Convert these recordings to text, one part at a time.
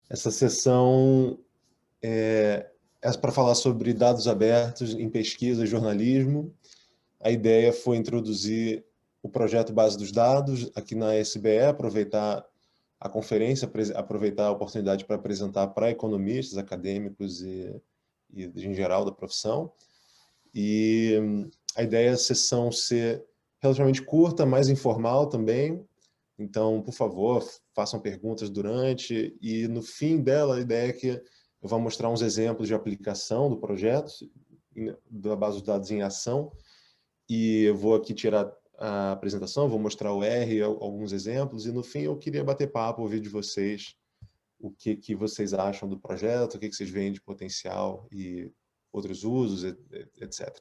Essa sessão é para falar sobre dados abertos em pesquisa e jornalismo. A ideia foi introduzir o projeto Base dos Dados aqui na SBE, aproveitar a conferência, aproveitar a oportunidade para apresentar para economistas, acadêmicos e em geral da profissão. E a ideia é a sessão ser relativamente curta, mais informal também. Então, por favor, façam perguntas durante. E no fim dela, a ideia é que eu vou mostrar uns exemplos de aplicação do projeto, da base de dados em ação. E eu vou aqui tirar a apresentação, vou mostrar o R, alguns exemplos. E no fim eu queria bater papo, ouvir de vocês o que vocês acham do projeto, o que vocês veem de potencial e outros usos, etc.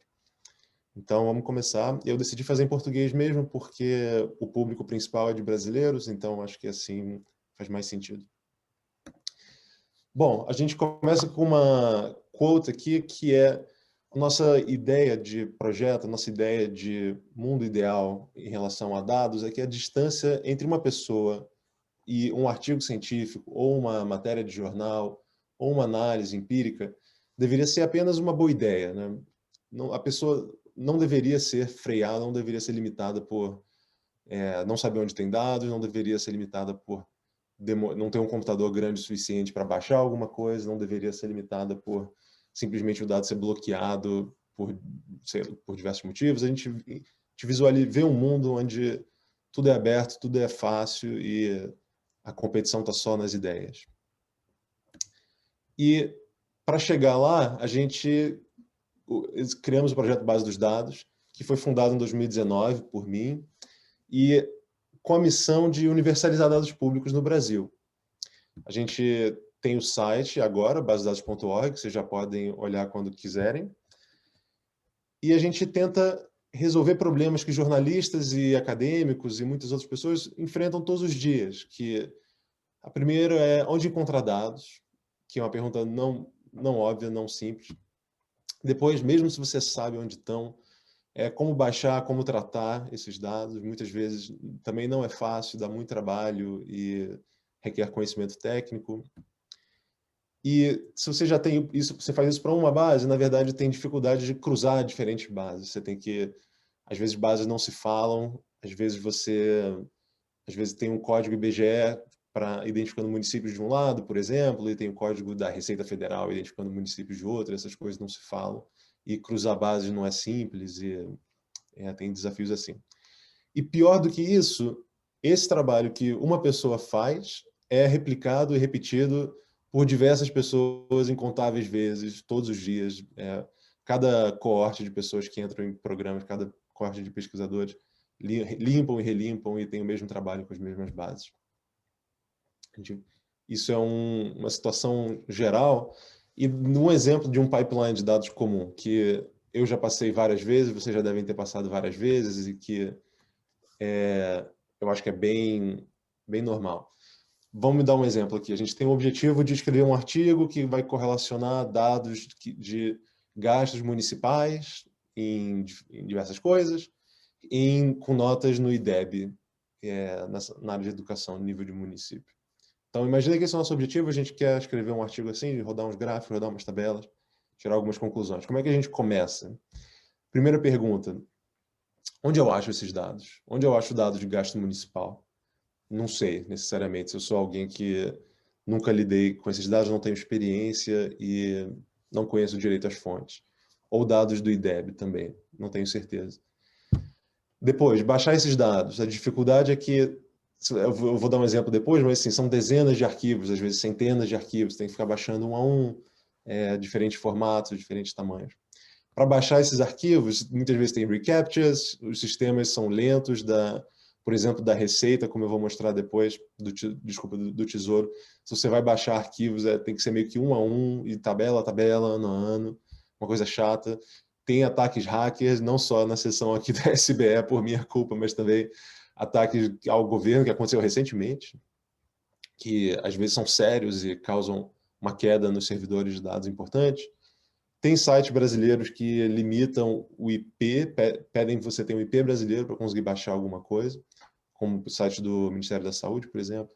Então, vamos começar. Eu decidi fazer em português mesmo, porque o público principal é de brasileiros, então acho que assim faz mais sentido. Bom, a gente começa com uma quote aqui, que é a nossa ideia de projeto, a nossa ideia de mundo ideal em relação a dados, é que a distância entre uma pessoa e um artigo científico, ou uma matéria de jornal, ou uma análise empírica, deveria ser apenas uma boa ideia, né? Não, a pessoa não deveria ser freada, não deveria ser limitada por não saber onde tem dados, não deveria ser limitada por não ter um computador grande o suficiente para baixar alguma coisa, não deveria ser limitada por simplesmente o dado ser bloqueado por diversos motivos. A gente vê um mundo onde tudo é aberto, tudo é fácil e a competição está só nas ideias. E para chegar lá, criamos o projeto Base dos Dados, que foi fundado em 2019 por mim, e com a missão de universalizar dados públicos no Brasil. A gente tem o site agora, basedados.org, vocês já podem olhar quando quiserem. E a gente tenta resolver problemas que jornalistas e acadêmicos e muitas outras pessoas enfrentam todos os dias, que a primeira é onde encontrar dados, que é uma pergunta não óbvia, não simples. Depois, mesmo se você sabe onde estão, como baixar, como tratar esses dados. Muitas vezes também não é fácil, dá muito trabalho e requer conhecimento técnico. E se você já tem isso, você faz isso para uma base, na verdade tem dificuldade de cruzar diferentes bases. Você tem que, às vezes bases não se falam, às vezes tem um código IBGE para identificando municípios de um lado, por exemplo, e tem o código da Receita Federal identificando municípios de outro, essas coisas não se falam. E cruzar bases não é simples e tem desafios assim. E pior do que isso, esse trabalho que uma pessoa faz é replicado e repetido por diversas pessoas incontáveis vezes, todos os dias. Cada coorte de pessoas que entram em programas, cada coorte de pesquisadores limpam e relimpam e tem o mesmo trabalho com as mesmas bases. Isso é uma situação geral. E um exemplo de um pipeline de dados comum, que eu já passei várias vezes, vocês já devem ter passado várias vezes, e que eu acho que é bem normal. Vamos me dar um exemplo aqui. A gente tem o objetivo de escrever um artigo que vai correlacionar dados de gastos municipais em diversas coisas, com notas no IDEB, na área de educação, no nível de município. Então, imagina que esse é o nosso objetivo, a gente quer escrever um artigo assim, rodar uns gráficos, rodar umas tabelas, tirar algumas conclusões. Como é que a gente começa? Primeira pergunta, onde eu acho esses dados? Onde eu acho dados de gasto municipal? Não sei, necessariamente. Se eu sou alguém que nunca lidei com esses dados, não tenho experiência e não conheço direito as fontes. Ou dados do IDEB também, não tenho certeza. Depois, baixar esses dados. A dificuldade é que, eu vou dar um exemplo depois, mas assim, são dezenas de arquivos, às vezes centenas de arquivos, tem que ficar baixando um a um, diferentes formatos, diferentes tamanhos. Para baixar esses arquivos, muitas vezes tem reCAPTCHAs, os sistemas são lentos, por exemplo, da Receita, como eu vou mostrar depois, do Tesouro. Se você vai baixar arquivos, tem que ser meio que um a um, e tabela a tabela, ano a ano, uma coisa chata. Tem ataques hackers, não só na seção aqui da SBE, por minha culpa, mas também ataques ao governo, que aconteceu recentemente, que às vezes são sérios e causam uma queda nos servidores de dados importantes. Tem sites brasileiros que limitam o IP, pedem que você tenha um IP brasileiro para conseguir baixar alguma coisa, como o site do Ministério da Saúde, por exemplo.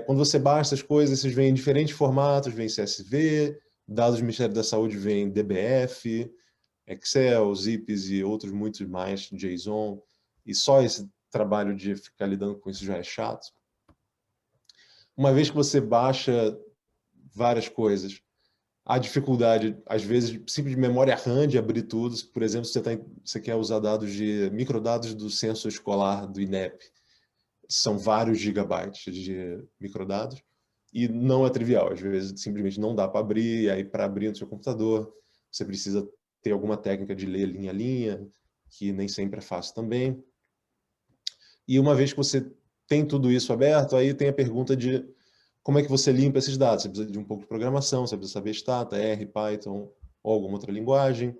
Quando você baixa essas coisas, esses vêm em diferentes formatos, vem CSV, dados do Ministério da Saúde vêm DBF, Excel, Zips e outros muitos mais, JSON, e só esse trabalho de ficar lidando com isso já é chato. Uma vez que você baixa várias coisas, a dificuldade, às vezes, simples de memória RAM de abrir tudo. Por exemplo, você quer usar microdados do censo escolar do INEP. São vários gigabytes de microdados e não é trivial. Às vezes, simplesmente não dá para abrir, e aí para abrir no seu computador, você precisa ter alguma técnica de ler linha a linha, que nem sempre é fácil também. E uma vez que você tem tudo isso aberto, aí tem a pergunta de como é que você limpa esses dados. Você precisa de um pouco de programação, você precisa saber Stata, R, Python ou alguma outra linguagem.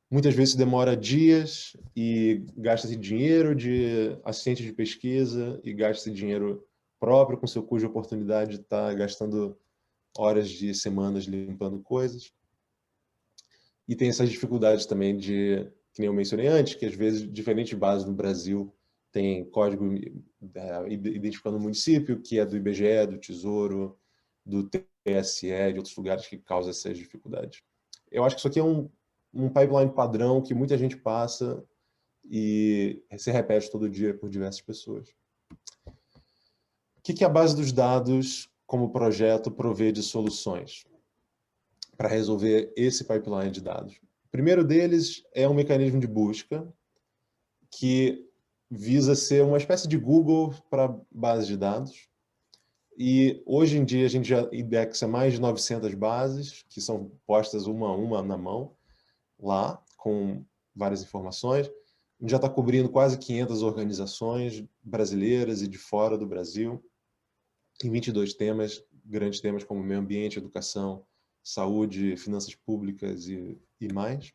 Muitas vezes demora dias e gasta-se dinheiro de assistente de pesquisa e gasta-se dinheiro próprio com seu custo de oportunidade de estar gastando horas de semanas limpando coisas. E tem essas dificuldades também que nem eu mencionei antes, que às vezes diferentes bases no Brasil tem código identificando o município, que é do IBGE, do Tesouro, do TSE, de outros lugares que causam essas dificuldades. Eu acho que isso aqui é um pipeline padrão que muita gente passa e se repete todo dia por diversas pessoas. O que a base dos dados, como projeto, provê de soluções para resolver esse pipeline de dados? O primeiro deles é um mecanismo de busca que visa ser uma espécie de Google para base de dados. E hoje em dia a gente já indexa mais de 900 bases, que são postas uma a uma na mão, lá, com várias informações. A gente já está cobrindo quase 500 organizações brasileiras e de fora do Brasil, em 22 temas, grandes temas como meio ambiente, educação, saúde, finanças públicas e mais.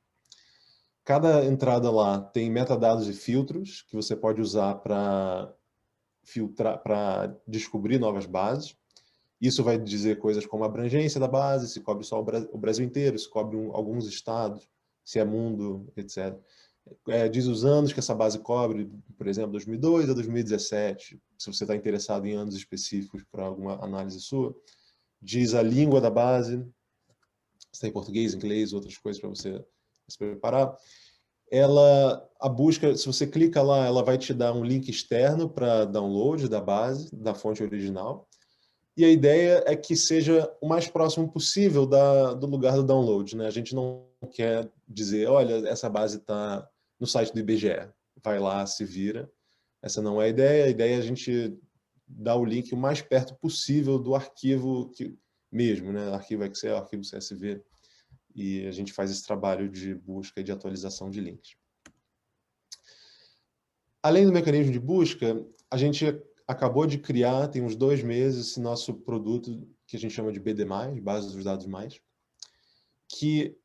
Cada entrada lá tem metadados e filtros que você pode usar para filtrar, para descobrir novas bases. Isso vai dizer coisas como a abrangência da base, se cobre só o Brasil inteiro, se cobre alguns estados, se é mundo, etc. Diz os anos que essa base cobre, por exemplo, 2002 a 2017, se você está interessado em anos específicos para alguma análise sua. Diz a língua da base, se tem português, inglês, outras coisas para você se preparar. A busca, se você clica lá, ela vai te dar um link externo para download da base, da fonte original. E a ideia é que seja o mais próximo possível do lugar do download, né? A gente não quer dizer, olha, essa base está no site do IBGE, vai lá, se vira. Essa não é a ideia é a gente dar o link o mais perto possível do arquivo mesmo, né? Arquivo Excel, arquivo CSV. E a gente faz esse trabalho de busca e de atualização de links. Além do mecanismo de busca, a gente acabou de criar, tem uns 2 meses, esse nosso produto que a gente chama de BD+, Base dos Dados Mais, que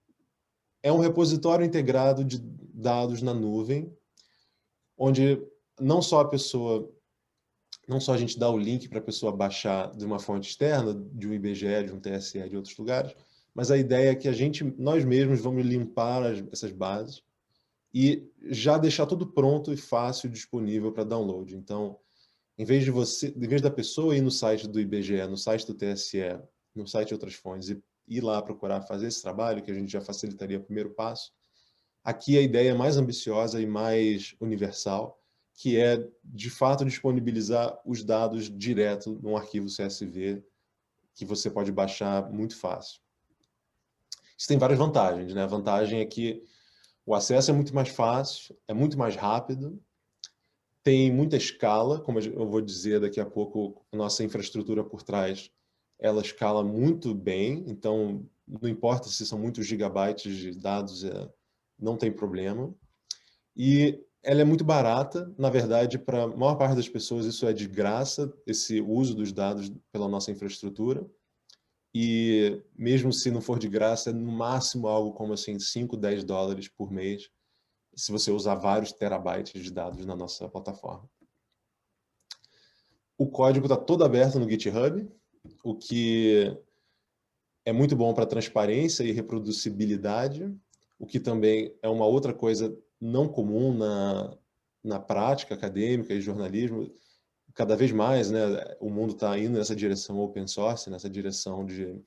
é um repositório integrado de dados na nuvem, onde não só a gente dá o link para a pessoa baixar de uma fonte externa, de um IBGE, de um TSE, de outros lugares, mas a ideia é que nós mesmos vamos limpar essas bases e já deixar tudo pronto e fácil disponível para download. Então, em vez da pessoa ir no site do IBGE, no site do TSE, no site de outras fontes e ir lá procurar fazer esse trabalho, que a gente já facilitaria o primeiro passo, aqui a ideia é mais ambiciosa e mais universal, que é, de fato, disponibilizar os dados direto num arquivo CSV que você pode baixar muito fácil. Isso tem várias vantagens, né? A vantagem é que o acesso é muito mais fácil, é muito mais rápido, tem muita escala, como eu vou dizer daqui a pouco, a nossa infraestrutura por trás, ela escala muito bem, então não importa se são muitos gigabytes de dados, não tem problema. E ela é muito barata, na verdade, para a maior parte das pessoas isso é de graça, esse uso dos dados pela nossa infraestrutura. E mesmo se não for de graça, é no máximo algo como assim, 5, 10 dólares por mês, se você usar vários terabytes de dados na nossa plataforma. O código está todo aberto no GitHub, o que é muito bom para transparência e reproducibilidade, o que também é uma outra coisa não comum na prática acadêmica e jornalismo. cada vez mais, né, o mundo está indo nessa direção open source, nessa direção de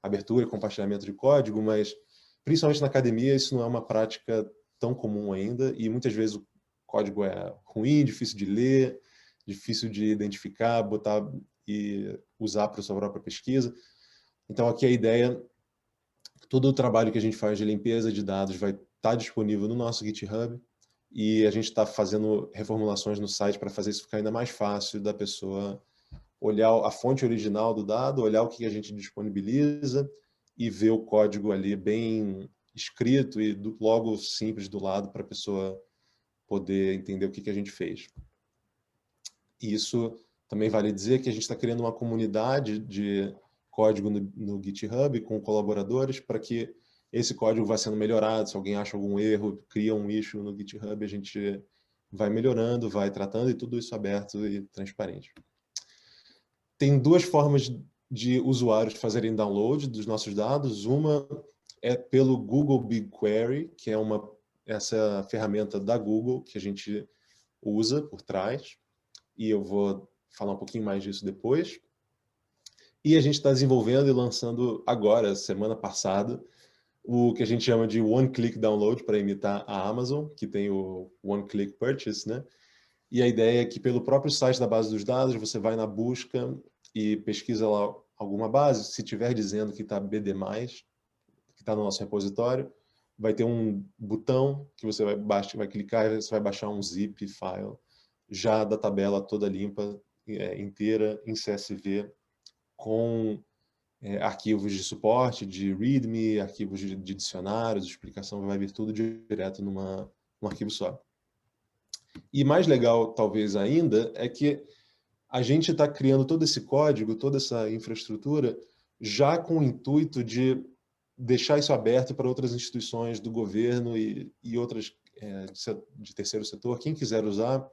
abertura e compartilhamento de código, mas principalmente na academia isso não é uma prática tão comum ainda, e muitas vezes o código é ruim, difícil de ler, difícil de identificar, botar e usar para a sua própria pesquisa. Então aqui a ideia, todo o trabalho que a gente faz de limpeza de dados vai estar disponível no nosso GitHub, e a gente está fazendo reformulações no site para fazer isso ficar ainda mais fácil da pessoa olhar a fonte original do dado, olhar o que a gente disponibiliza e ver o código ali bem escrito e logo simples do lado para a pessoa poder entender o que a gente fez. E isso também vale dizer que a gente está criando uma comunidade de código no GitHub com colaboradores para que esse código vá sendo melhorado. Se alguém acha algum erro, cria um issue no GitHub, a gente vai melhorando, vai tratando, e tudo isso aberto e transparente. Tem duas formas de usuários fazerem download dos nossos dados. Uma é pelo Google BigQuery, que é essa ferramenta da Google que a gente usa por trás, e eu vou falar um pouquinho mais disso depois. E a gente está desenvolvendo e lançando agora, semana passada, o que a gente chama de One-Click Download, para imitar a Amazon, que tem o One-Click Purchase, né? E a ideia é que pelo próprio site da base dos dados, você vai na busca e pesquisa lá alguma base, se tiver dizendo que está BD+, que está no nosso repositório, vai ter um botão que você vai clicar e você vai baixar um zip file, já da tabela toda limpa, inteira, em CSV, com arquivos de suporte, de README, arquivos de dicionários, de explicação, vai vir tudo direto num arquivo só. E mais legal, talvez ainda, é que a gente está criando todo esse código, toda essa infraestrutura, já com o intuito de deixar isso aberto para outras instituições do governo e outras de terceiro setor. Quem quiser usar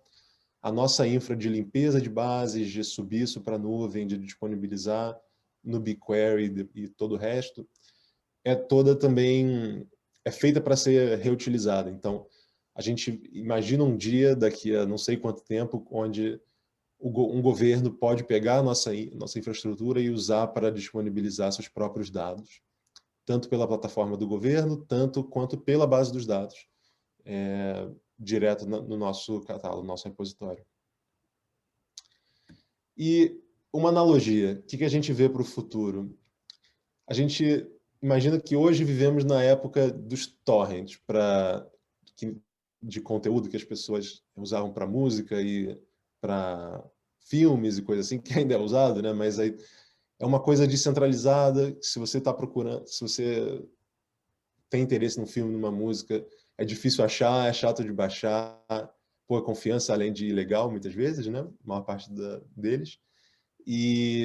a nossa infra de limpeza de bases, de subir isso para a nuvem, de disponibilizar no BigQuery e todo o resto, é feita para ser reutilizada. Então, a gente imagina um dia, daqui a não sei quanto tempo, onde um governo pode pegar a nossa infraestrutura e usar para disponibilizar seus próprios dados, tanto pela plataforma do governo, tanto quanto pela base dos dados, direto no nosso catálogo, no nosso repositório. E uma analogia, o que a gente vê para o futuro? A gente imagina que hoje vivemos na época dos torrents, de conteúdo que as pessoas usavam para música e para filmes e coisas assim, que ainda é usado, né? Mas aí é uma coisa descentralizada. Se você está procurando, se você tem interesse num filme, numa música, é difícil achar, é chato de baixar, pô, confiança além de ilegal muitas vezes, né? A maior parte deles. E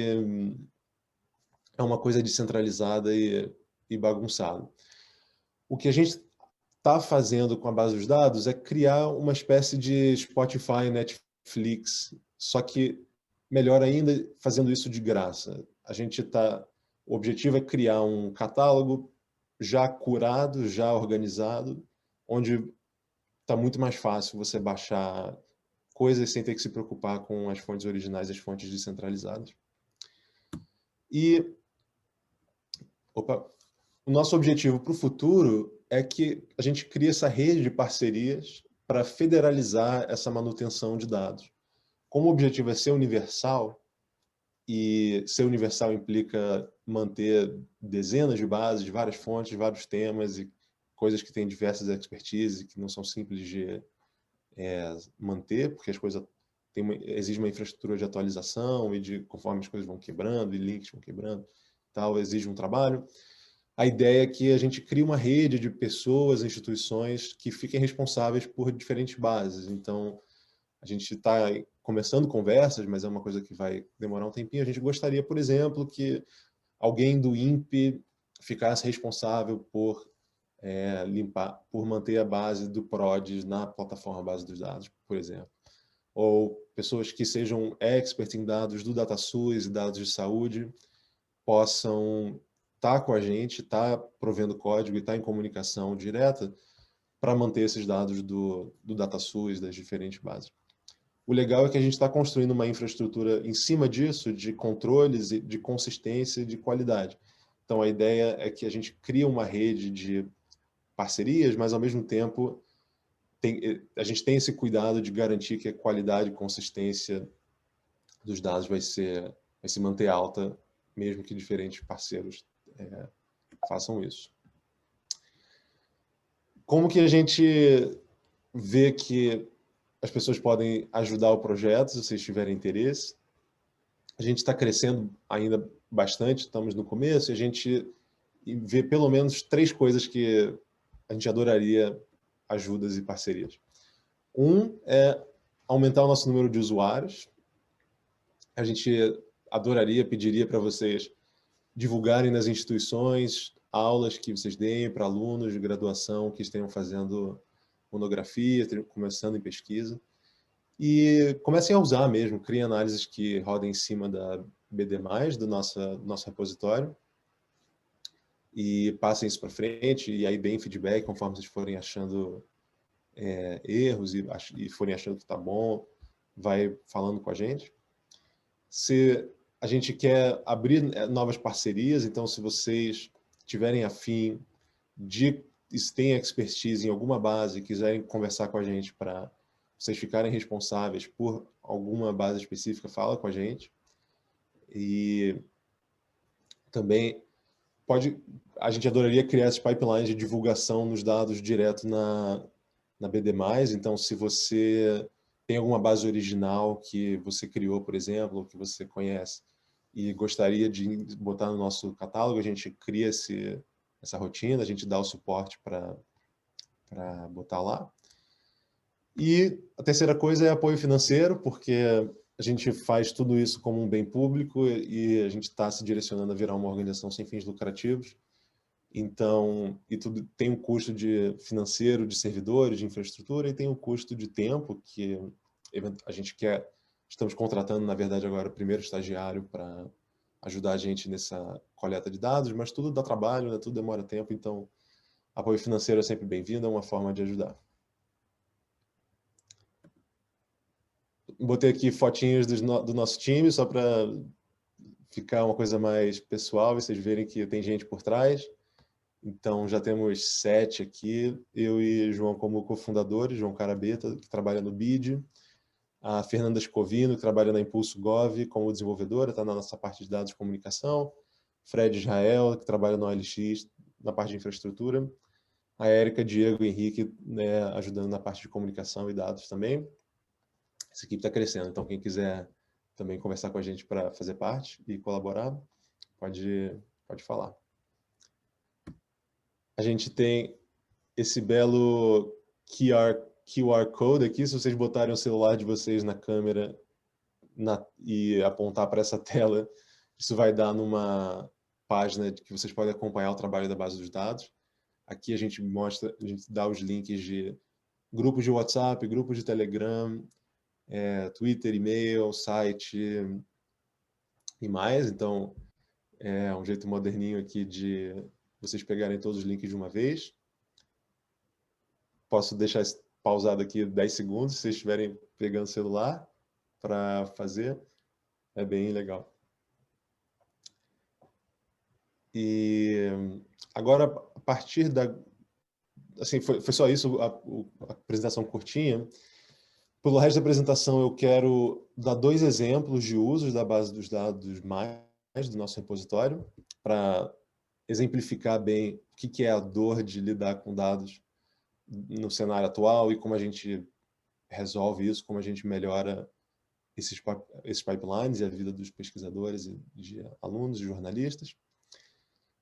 é uma coisa descentralizada e bagunçada. O que a gente está fazendo com a base dos dados é criar uma espécie de Spotify, Netflix, só que melhor ainda, fazendo isso de graça. O objetivo é criar um catálogo já curado, já organizado, onde está muito mais fácil você baixar coisas sem ter que se preocupar com as fontes originais e as fontes descentralizadas. E o nosso objetivo para o futuro é que a gente crie essa rede de parcerias para federalizar essa manutenção de dados. Como o objetivo é ser universal, e ser universal implica manter dezenas de bases, de várias fontes, de vários temas e coisas que têm diversas expertise, que não são simples de manter, porque as coisas exigem uma infraestrutura de atualização e conforme as coisas vão quebrando e links vão quebrando, tal, exige um trabalho. A ideia é que a gente crie uma rede de pessoas, instituições que fiquem responsáveis por diferentes bases. Então, a gente está começando conversas, mas é uma coisa que vai demorar um tempinho. A gente gostaria, por exemplo, que alguém do INPE ficasse responsável por por manter a base do PRODES na plataforma base dos dados, por exemplo. Ou pessoas que sejam experts em dados do DataSUS e dados de saúde possam estar com a gente, estar provendo código e estar em comunicação direta para manter esses dados do DataSUS, das diferentes bases. O legal é que a gente está construindo uma infraestrutura em cima disso, de controles, de consistência e de qualidade. Então, a ideia é que a gente cria uma rede de parcerias, mas, ao mesmo tempo, a gente tem esse cuidado de garantir que a qualidade e consistência dos dados vai se manter alta, mesmo que diferentes parceiros façam isso. Como que a gente vê que as pessoas podem ajudar o projeto, se vocês tiverem interesse? A gente está crescendo ainda bastante, estamos no começo, e a gente vê pelo menos 3 coisas que a gente adoraria ajudas e parcerias. Um é aumentar o nosso número de usuários. A gente adoraria, pediria para vocês divulgarem nas instituições aulas que vocês deem para alunos de graduação que estejam fazendo monografia, começando em pesquisa. E comecem a usar mesmo, criem análises que rodem em cima da BD+, do nosso repositório, e passem isso para frente, e aí deem feedback conforme vocês forem achando erros e forem achando que está bom, vai falando com a gente. Se a gente quer abrir novas parcerias, então se vocês tiverem afim de, se têm expertise em alguma base, quiserem conversar com a gente para vocês ficarem responsáveis por alguma base específica, fala com a gente. E também a gente adoraria criar esses pipelines de divulgação nos dados direto na BD+. Então, se você tem alguma base original que você criou, por exemplo, ou que você conhece, e gostaria de botar no nosso catálogo, a gente cria essa rotina, a gente dá o suporte para botar lá. E a terceira coisa é apoio financeiro, porque a gente faz tudo isso como um bem público e a gente está se direcionando a virar uma organização sem fins lucrativos. Então, e tudo tem um custo financeiro, de servidores, de infraestrutura, e tem um custo de tempo, que a gente estamos contratando, na verdade, agora o primeiro estagiário para ajudar a gente nessa coleta de dados, mas tudo dá trabalho, né? Tudo demora tempo, então apoio financeiro é sempre bem-vindo, é uma forma de ajudar. Botei aqui fotinhos do nosso time, só para ficar uma coisa mais pessoal, e vocês verem que tem gente por trás. Então, já temos 7 aqui, eu e João como cofundadores, João Carabeta, que trabalha no BID, a Fernanda Scovino, que trabalha na Impulso Gov como desenvolvedora, está na nossa parte de dados de comunicação, Fred Israel, que trabalha no OLX, na parte de infraestrutura, a Érica, Diego e Henrique, né, ajudando na parte de comunicação e dados também. Essa equipe está crescendo, então quem quiser também conversar com a gente para fazer parte e colaborar, pode falar. A gente tem esse belo QR Code aqui, se vocês botarem o celular de vocês na câmera e apontar para essa tela, isso vai dar numa página que vocês podem acompanhar o trabalho da base dos dados. Aqui a gente dá os links de grupos de WhatsApp, grupos de Telegram, Twitter, e-mail, site e mais. Então, é um jeito moderninho aqui de vocês pegarem todos os links de uma vez. Posso deixar pausado aqui 10 segundos, se vocês estiverem pegando o celular para fazer. É bem legal. E agora, a partir da... Assim, foi só isso, a apresentação curtinha. Pelo resto da apresentação, eu quero dar 2 exemplos de usos da base dos dados mais do nosso repositório, para exemplificar bem o que é a dor de lidar com dados no cenário atual e como a gente resolve isso, como a gente melhora esses pipelines e a vida dos pesquisadores e de alunos e jornalistas.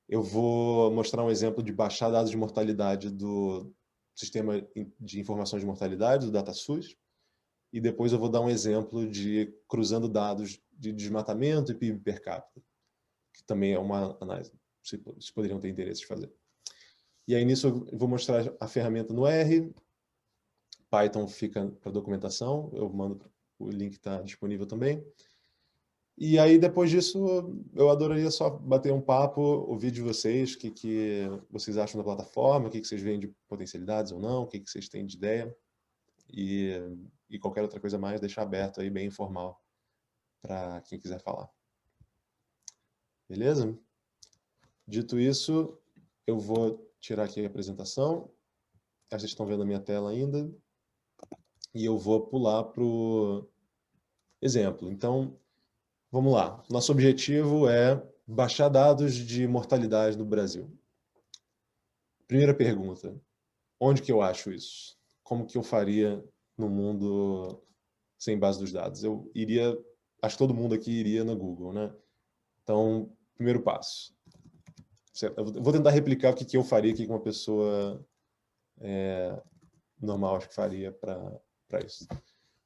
Eu vou mostrar um exemplo de baixar dados de mortalidade do Sistema de Informações de Mortalidade, do DataSUS, e depois eu vou dar um exemplo de cruzando dados de desmatamento e PIB per capita, que também é uma análise que vocês poderiam ter interesse de fazer. E aí, nisso, eu vou mostrar a ferramenta no R, Python fica para documentação, eu mando, o link está disponível também. E aí, depois disso, eu adoraria só bater um papo, ouvir de vocês o que vocês acham da plataforma, o que vocês veem de potencialidades ou não, o que vocês têm de ideia. e qualquer outra coisa mais, deixar aberto aí, bem informal, para quem quiser falar. Beleza? Dito isso, eu vou tirar aqui a apresentação. Vocês estão vendo a minha tela ainda. E eu vou pular para o exemplo. Então, vamos lá. Nosso objetivo é baixar dados de mortalidade no Brasil. Primeira pergunta. Onde que eu acho isso? Como que eu faria no mundo sem base dos dados? Eu iria... Acho que todo mundo aqui iria no Google, né? Então, primeiro passo. Eu vou tentar replicar o que eu faria, o que uma pessoa normal acho que faria para isso.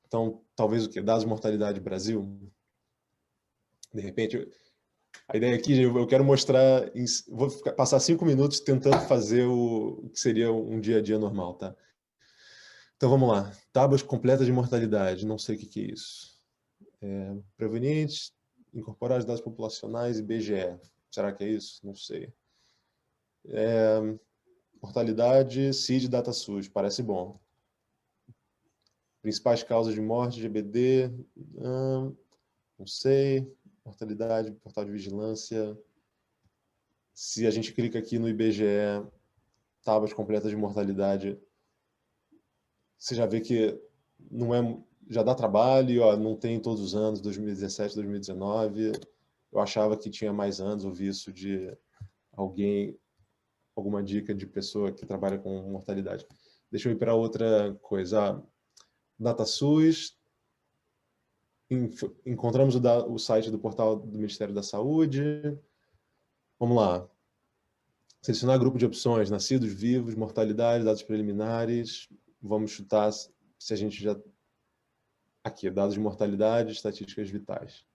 Então, talvez o quê? Dados de mortalidade Brasil? De repente, a ideia aqui, eu quero mostrar... Vou passar 5 minutos tentando fazer o que seria um dia a dia normal, tá? Então, vamos lá. Tábuas completas de mortalidade. Não sei o que é isso. Prevenientes, incorporar os dados populacionais e IBGE. Será que é isso? Não sei. Mortalidade, CID, DataSUS. Parece bom. Principais causas de morte, GBD. Não sei. Mortalidade, portal de vigilância. Se a gente clica aqui no IBGE, tábuas completas de mortalidade, você já vê que não é, já dá trabalho, ó, não tem todos os anos, 2017, 2019. Eu achava que tinha mais anos, ouvi isso de alguém, alguma dica de pessoa que trabalha com mortalidade. Deixa eu ir para outra coisa. DataSUS, encontramos o site do portal do Ministério da Saúde. Vamos lá. Selecionar grupo de opções, nascidos, vivos, mortalidade, dados preliminares. Vamos chutar se a gente já... Aqui, dados de mortalidade, estatísticas vitais.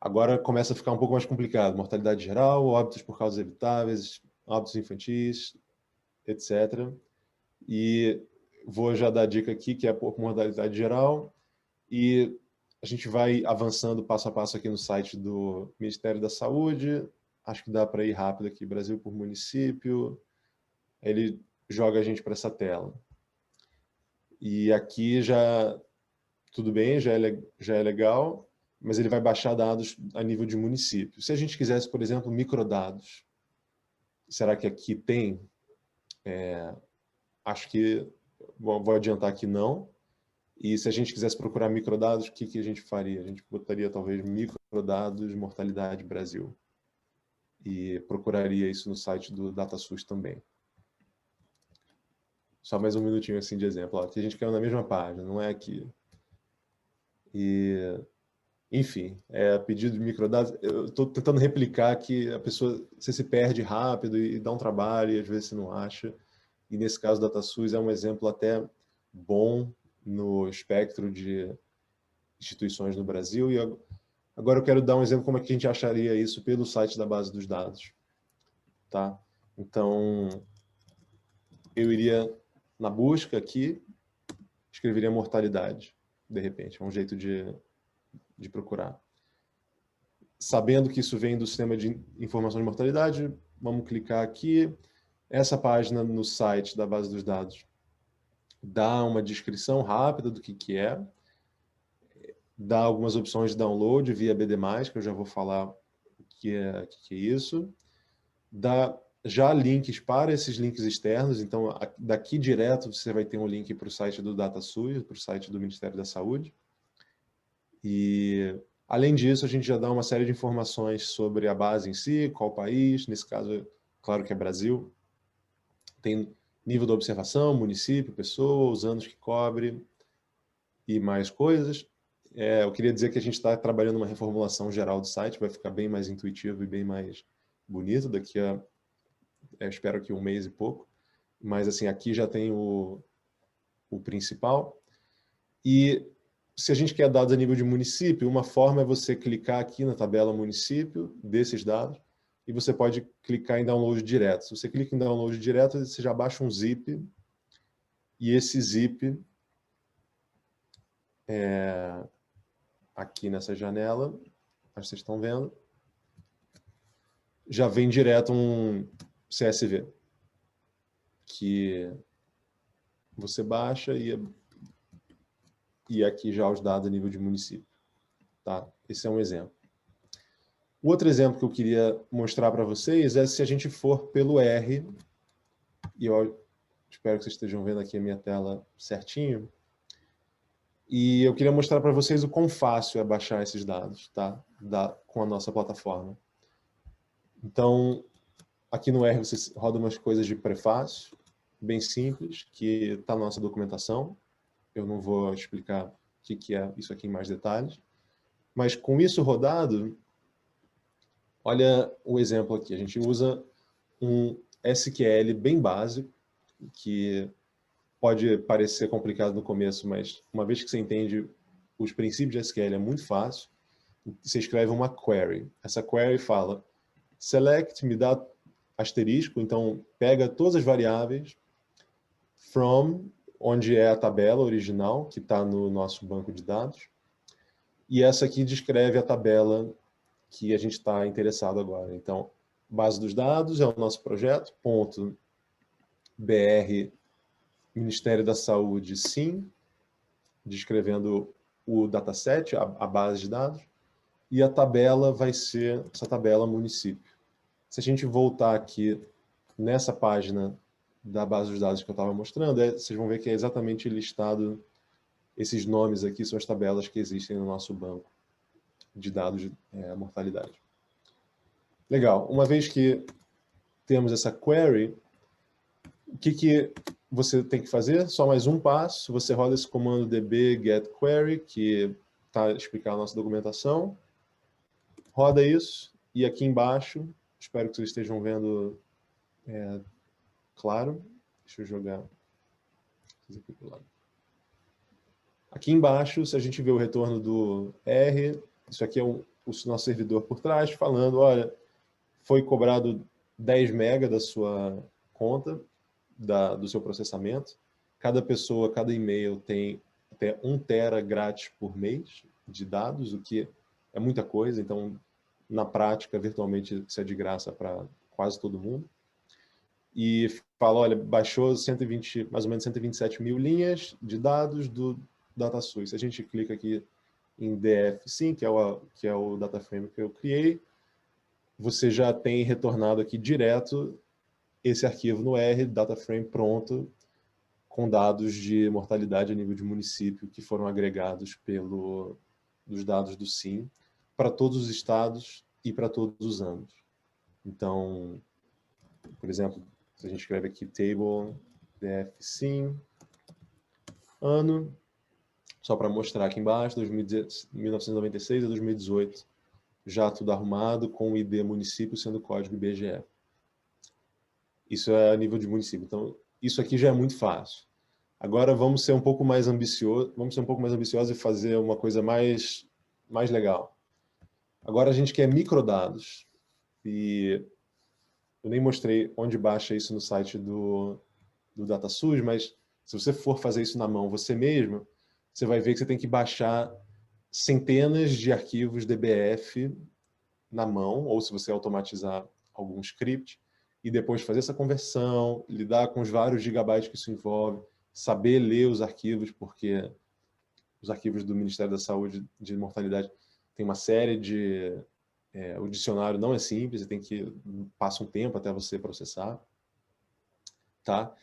Agora começa a ficar um pouco mais complicado. Mortalidade geral, óbitos por causas evitáveis, óbitos infantis, etc. E vou já dar a dica aqui, que é por mortalidade geral. E a gente vai avançando passo a passo aqui no site do Ministério da Saúde. Acho que dá para ir rápido aqui. Brasil por município. Ele joga a gente para essa tela. E aqui já... Tudo bem, já é legal, mas ele vai baixar dados a nível de município. Se a gente quisesse, por exemplo, microdados, será que aqui tem? Acho que... Vou adiantar que não. E se a gente quisesse procurar microdados, o que a gente faria? A gente botaria, talvez, microdados mortalidade Brasil. E procuraria isso no site do DataSUS também. Só mais um minutinho assim de exemplo. Ó, aqui a gente caiu na mesma página, não é aqui. E... Enfim, pedido de microdados, eu estou tentando replicar que a pessoa, você se perde rápido e dá um trabalho e às vezes você não acha. E nesse caso, o DataSUS é um exemplo até bom no espectro de instituições no Brasil. E agora eu quero dar um exemplo como é que a gente acharia isso pelo site da base dos dados. Tá? Então, eu iria na busca aqui, escreveria mortalidade, de repente. É um jeito de procurar. Sabendo que isso vem do sistema de informação de mortalidade, vamos clicar aqui. Essa página no site da base dos dados dá uma descrição rápida do que é, dá algumas opções de download via BD+, que eu já vou falar o que é isso, dá já links para esses links externos, então daqui direto você vai ter um link para o site do DataSUS, para o site do Ministério da Saúde, e além disso a gente já dá uma série de informações sobre a base em si, qual país, nesse caso, claro que é Brasil, tem nível da observação, município, pessoa, os anos que cobre e mais coisas. Eu queria dizer que a gente está trabalhando uma reformulação geral do site, vai ficar bem mais intuitivo e bem mais bonito daqui a, espero que um mês e pouco. Mas assim, aqui já tem o principal. E se a gente quer dados a nível de município, uma forma é você clicar aqui na tabela município desses dados e você pode clicar em download direto. Se você clica em download direto, você já baixa um zip e esse zip aqui nessa janela, acho que vocês estão vendo, já vem direto um CSV que você baixa e e aqui já os dados a nível de município. Tá? Esse é um exemplo. O outro exemplo que eu queria mostrar para vocês é se a gente for pelo R, e eu espero que vocês estejam vendo aqui a minha tela certinho, e eu queria mostrar para vocês o quão fácil é baixar esses dados, tá? Com a nossa plataforma. Então, aqui no R você roda umas coisas de prefácio, bem simples, que está na nossa documentação. Eu não vou explicar o que é isso aqui em mais detalhes. Mas com isso rodado, olha o exemplo aqui. A gente usa um SQL bem básico, que pode parecer complicado no começo, mas uma vez que você entende os princípios de SQL, é muito fácil. Você escreve uma query. Essa query fala, select, me dá asterisco, então pega todas as variáveis, from, onde é a tabela original, que está no nosso banco de dados, e essa aqui descreve a tabela que a gente está interessado agora. Então, base dos dados é o nosso projeto, ponto .br, Ministério da Saúde, sim, descrevendo o dataset, a base de dados, e a tabela vai ser essa tabela município. Se a gente voltar aqui nessa página da base dos dados que eu estava mostrando, vocês vão ver que é exatamente listado, esses nomes aqui são as tabelas que existem no nosso banco de dados de mortalidade. Legal, uma vez que temos essa query, o que você tem que fazer? Só mais um passo, você roda esse comando db get query, que está explicando a nossa documentação, roda isso, e aqui embaixo, espero que vocês estejam vendo claro, deixa eu jogar aqui pro lado. Aqui embaixo, se a gente vê o retorno do R, isso aqui é o nosso servidor por trás, falando, olha, foi cobrado 10 mega da sua conta, do seu processamento. Cada pessoa, cada e-mail tem até 1 tera grátis por mês de dados, o que é muita coisa. Então, na prática, virtualmente, isso é de graça para quase todo mundo. E fala, olha, baixou mais ou menos 127 mil linhas de dados do DataSUS. A gente clica aqui em DF-Sim, que é o data frame que eu criei, você já tem retornado aqui direto esse arquivo no R, data frame pronto, com dados de mortalidade a nível de município que foram agregados dos dados do SIM para todos os estados e para todos os anos. Então, por exemplo, se a gente escreve aqui table df sim ano, só para mostrar aqui embaixo, 1996 a 2018, já tudo arrumado, com o ID município sendo o código IBGE. Isso é a nível de município. Então, isso aqui já é muito fácil. Agora vamos ser um pouco mais ambiciosos e fazer uma coisa mais legal. Agora a gente quer microdados. E eu nem mostrei onde baixa isso no site do DataSUS, mas se você for fazer isso na mão você mesmo, você vai ver que você tem que baixar centenas de arquivos DBF na mão, ou se você automatizar algum script, e depois fazer essa conversão, lidar com os vários gigabytes que isso envolve, saber ler os arquivos, porque os arquivos do Ministério da Saúde de mortalidade tem uma série de... o dicionário não é simples, você tem que... passa um tempo até você processar. Tá?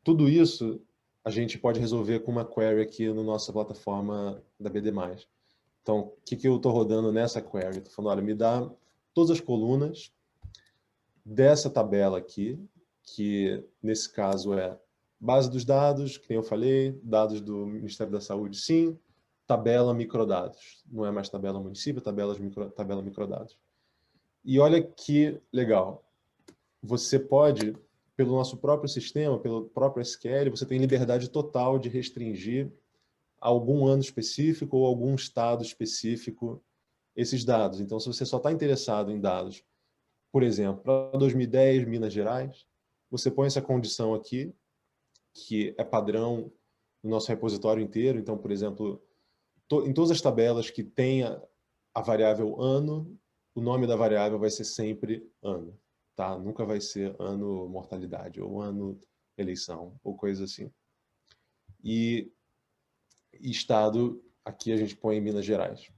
Tudo isso a gente pode resolver com uma query aqui na nossa plataforma da BD+. Então, o que eu estou rodando nessa query? Estou falando, olha, me dá todas as colunas dessa tabela aqui, que nesse caso é base dos dados, que nem eu falei, dados do Ministério da Saúde, sim, tabela microdados. Não é mais tabela município, tabela microdados. E olha que legal. Você pode, pelo nosso próprio sistema, pelo próprio SQL, você tem liberdade total de restringir algum ano específico ou algum estado específico esses dados. Então, se você só está interessado em dados, por exemplo, para 2010, Minas Gerais, você põe essa condição aqui, que é padrão no nosso repositório inteiro. Então, por exemplo, em todas as tabelas que tenha a variável ano, o nome da variável vai ser sempre ano, tá? Nunca vai ser ano mortalidade, ou ano eleição, ou coisa assim. E E estado, aqui a gente põe em Minas Gerais,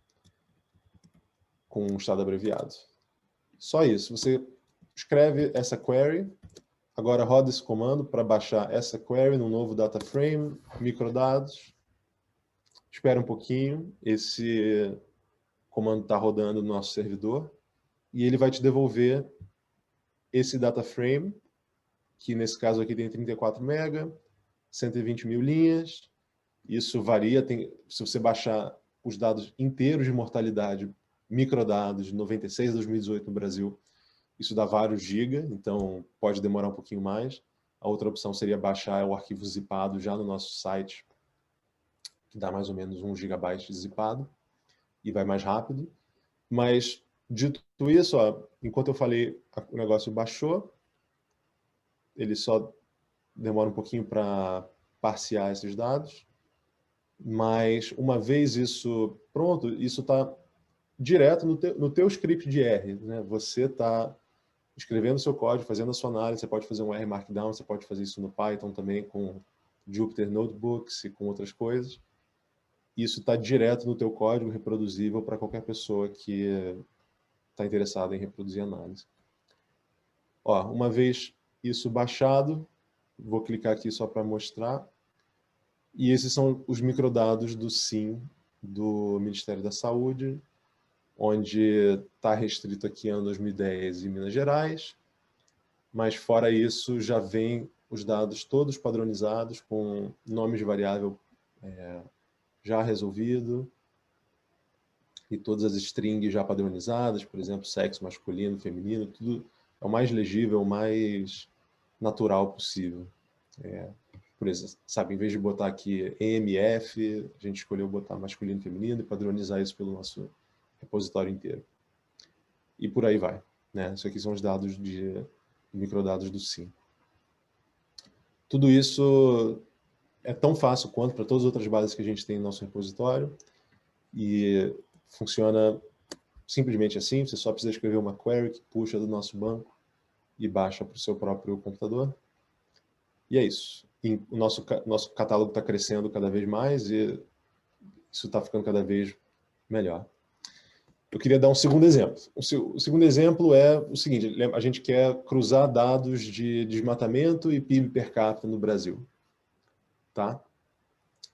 com um estado abreviado. Só isso, você escreve essa query, agora roda esse comando para baixar essa query no novo data frame, microdados, espera um pouquinho, esse comando está rodando no nosso servidor, e ele vai te devolver esse data frame, que nesse caso aqui tem 34 MB, 120 mil linhas. Isso varia, se você baixar os dados inteiros de mortalidade, microdados de 96 a 2018 no Brasil, isso dá vários gigas, então pode demorar um pouquinho mais. A outra opção seria baixar o arquivo zipado já no nosso site, que dá mais ou menos 1 GB zipado, e vai mais rápido. Mas, dito isso, ó, enquanto eu falei, o negócio baixou, ele só demora um pouquinho para parsear esses dados, mas uma vez isso pronto, isso está direto no teu script de R, né? Você está escrevendo seu código, fazendo a sua análise, você pode fazer um R Markdown, você pode fazer isso no Python também, com Jupyter Notebooks e com outras coisas. Isso está direto no teu código, reproduzível para qualquer pessoa que está interessada em reproduzir análise. Ó, uma vez isso baixado, vou clicar aqui só para mostrar. E esses são os microdados do SIM do Ministério da Saúde, onde está restrito aqui ano 2010 em Minas Gerais, mas fora isso já vem os dados todos padronizados com nomes de variável já resolvido e todas as strings já padronizadas, por exemplo, sexo masculino, feminino, tudo é o mais legível, o mais natural possível. Por exemplo, sabe, em vez de botar aqui EMF, a gente escolheu botar masculino e feminino e padronizar isso pelo nosso repositório inteiro. E por aí vai, né? Isso aqui são os dados de microdados do SIM. Tudo isso é tão fácil quanto para todas as outras bases que a gente tem no nosso repositório e funciona simplesmente assim. Você só precisa escrever uma query que puxa do nosso banco e baixa para o seu próprio computador. E é isso. E o nosso catálogo está crescendo cada vez mais e isso está ficando cada vez melhor. Eu queria dar um segundo exemplo. O segundo exemplo é o seguinte: a gente quer cruzar dados de desmatamento e PIB per capita no Brasil. Tá?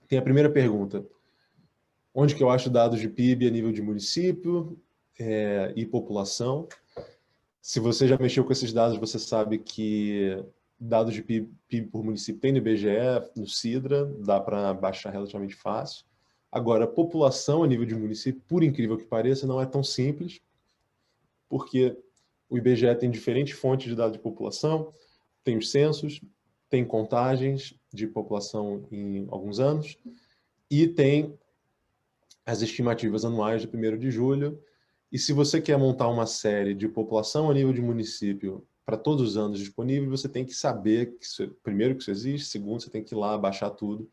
Tem a primeira pergunta. Onde que eu acho dados de PIB a nível de município e população? Se você já mexeu com esses dados, você sabe que dados de PIB por município tem no IBGE, no Sidra, dá para baixar relativamente fácil. Agora, população a nível de município, por incrível que pareça, não é tão simples, porque o IBGE tem diferentes fontes de dados de população, tem os censos, tem contagens de população em alguns anos, e tem as estimativas anuais de 1º de julho. E se você quer montar uma série de população a nível de município para todos os anos disponível, você tem que saber, primeiro, que isso existe, segundo, você tem que ir lá baixar tudo,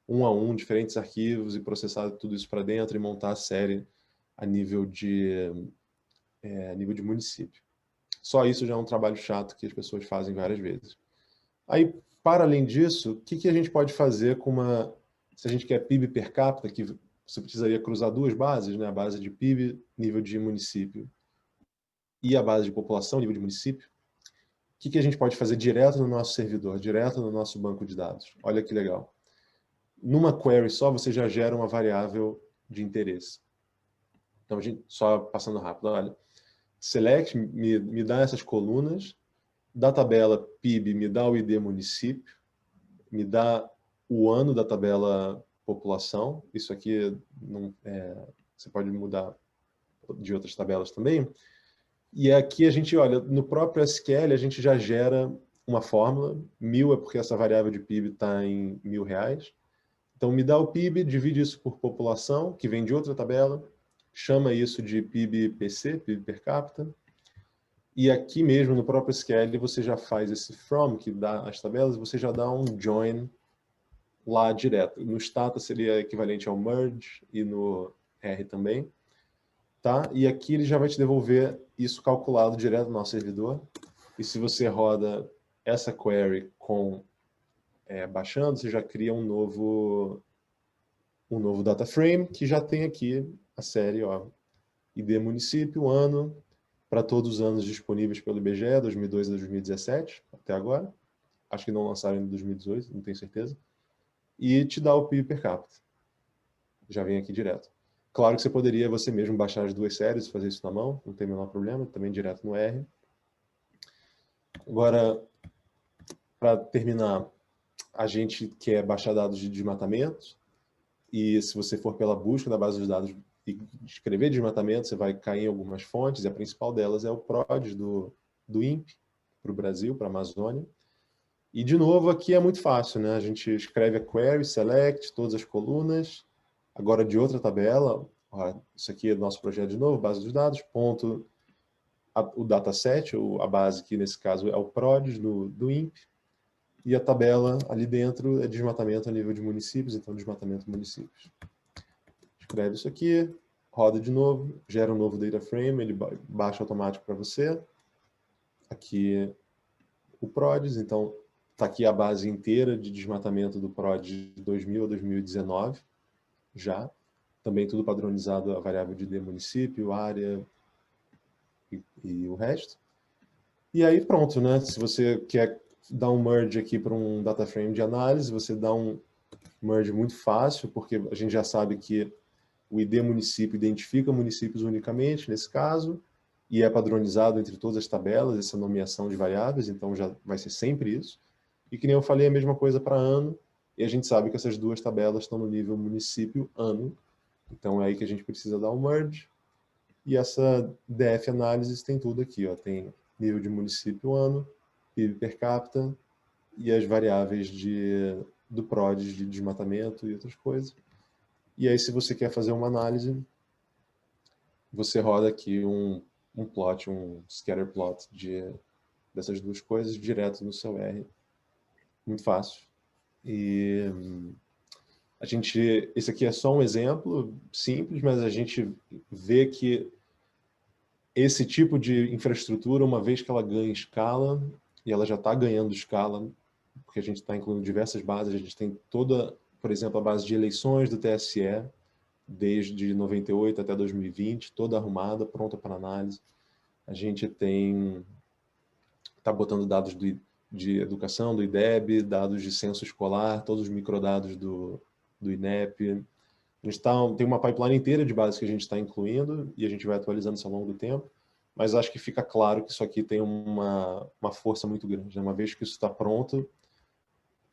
um a um, diferentes arquivos, e processar tudo isso para dentro e montar a série a nível de município. Só isso já é um trabalho chato que as pessoas fazem várias vezes. Aí, para além disso, o que a gente pode fazer com se a gente quer PIB per capita, que você precisaria cruzar duas bases, né? A base de PIB, nível de município, e a base de população, nível de município. O que a gente pode fazer direto no nosso servidor, direto no nosso banco de dados? Olha que legal. Numa query só, você já gera uma variável de interesse. Então, só passando rápido, olha. Select me dá essas colunas, da tabela PIB me dá o ID município, me dá o ano da tabela população, isso aqui você pode mudar de outras tabelas também. E aqui a gente, olha, no próprio SQL a gente já gera uma fórmula, 1000 é porque essa variável de PIB está em R$1.000. Então me dá o PIB, divide isso por população, que vem de outra tabela, chama isso de PIB-PC, PIB per capita, e aqui mesmo no próprio SQL você já faz esse from, que dá as tabelas, você já dá um join lá direto. No Stata seria equivalente ao merge e no R também. Tá? E aqui ele já vai te devolver isso calculado direto no nosso servidor. E se você roda essa query baixando, você já cria um novo um novo data frame, que já tem aqui a série, ó, ID município, ano, para todos os anos disponíveis pelo IBGE, 2002 a 2017, até agora. Acho que não lançaram em 2018, não tenho certeza. E te dá o PIB per capita. Já vem aqui direto. Claro que você poderia você mesmo baixar as duas séries, fazer isso na mão, não tem o menor problema, também direto no R. Agora, para terminar, a gente quer baixar dados de desmatamento, e se você for pela busca da base de dados e escrever desmatamento, você vai cair em algumas fontes, e a principal delas é o PRODES do INPE, para o Brasil, para a Amazônia. E, de novo, aqui é muito fácil, né? A gente escreve a query, select, todas as colunas. Agora, de outra tabela, ó, isso aqui é do nosso projeto de novo, base dos dados, ponto, o dataset, a base que nesse caso é o PRODES do INPE, e a tabela ali dentro é desmatamento a nível de municípios, então desmatamento municípios. Escreve isso aqui, roda de novo, gera um novo data frame, ele baixa automático para você. Aqui o PRODES, então está aqui a base inteira de desmatamento do PRODES de 2000 a 2019, já. Também tudo padronizado a variável de ID município, área e o resto. E aí pronto, né? Se você quer dar um merge aqui para um data frame de análise, você dá um merge muito fácil, porque a gente já sabe que o ID município identifica municípios unicamente, nesse caso, e é padronizado entre todas as tabelas, essa nomeação de variáveis, então já vai ser sempre isso. E que nem eu falei, a mesma coisa para ano, e a gente sabe que essas duas tabelas estão no nível município-ano, então é aí que a gente precisa dar um merge, e essa DF Analysis tem tudo aqui, ó, tem nível de município-ano, PIB per capita, e as variáveis do PRODES de desmatamento e outras coisas. E aí, se você quer fazer uma análise, você roda aqui um plot, um scatter plot dessas duas coisas direto no seu R. Muito fácil. E esse aqui é só um exemplo simples, mas a gente vê que esse tipo de infraestrutura, uma vez que ela ganha escala, e ela já está ganhando escala, porque a gente está incluindo diversas bases, a gente tem toda, por exemplo, a base de eleições do TSE, desde 98 até 2020, toda arrumada, pronta para análise. A gente está botando dados de educação, do IDEB, dados de censo escolar, todos os microdados do INEP. A gente tem uma pipeline inteira de bases que a gente está incluindo e a gente vai atualizando isso ao longo do tempo, mas acho que fica claro que isso aqui tem uma força muito grande, né? Uma vez que isso está pronto,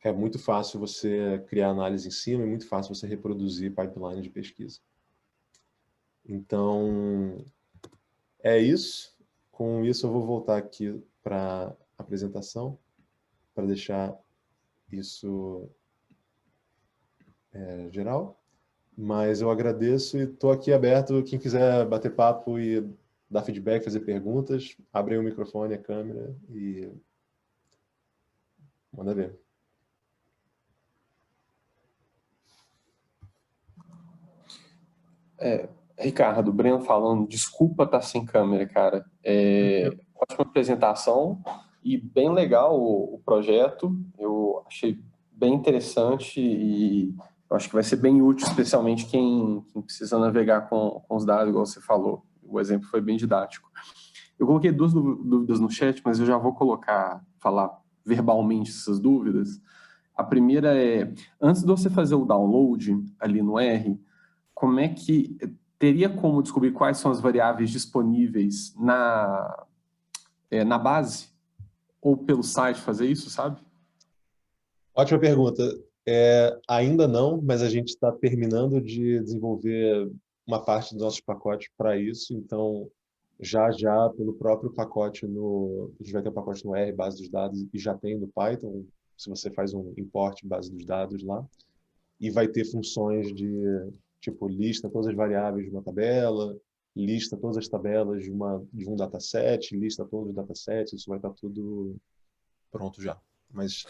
é muito fácil você criar análise em cima e muito fácil você reproduzir pipeline de pesquisa. Então, é isso. Com isso, eu vou voltar aqui para a apresentação, para deixar isso geral. Mas eu agradeço e estou aqui aberto. Quem quiser bater papo e dar feedback, fazer perguntas, abre aí o microfone, a câmera e manda ver. Ricardo, Breno falando, desculpa estar sem câmera, cara. Ótima apresentação e bem legal o projeto. Eu achei bem interessante e eu acho que vai ser bem útil, especialmente quem precisa navegar com os dados, igual você falou. O exemplo foi bem didático. Eu coloquei duas dúvidas no chat, mas eu já vou falar verbalmente essas dúvidas. A primeira é, antes de você fazer o download ali no R, como é que teria como descobrir quais são as variáveis disponíveis na base? Ou pelo site fazer isso, sabe? Ótima pergunta. Ainda não, mas a gente está terminando de desenvolver uma parte dos nossos pacotes para isso, então já pelo próprio pacote a gente vai ter um pacote no R, base dos dados, e já tem no Python, se você faz um import base dos dados lá, e vai ter funções de tipo lista todas as variáveis de uma tabela, lista todas as tabelas de um dataset, lista todos os datasets, isso vai estar tudo pronto já. Mas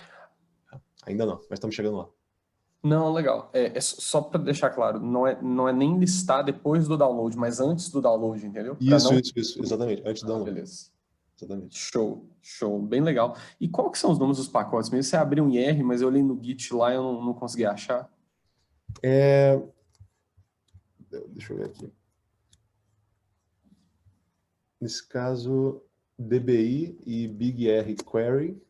ainda não, mas estamos chegando lá. Não, legal. Só para deixar claro, não é nem listar depois do download, mas antes do download, entendeu? Isso, exatamente, antes do download. Beleza. Exatamente. Show, bem legal. E qual que são os nomes dos pacotes? Mesmo você abriu um IR, mas eu olhei no Git lá e eu não consegui achar. deixa eu ver aqui. Nesse caso, DBI e BigR Query.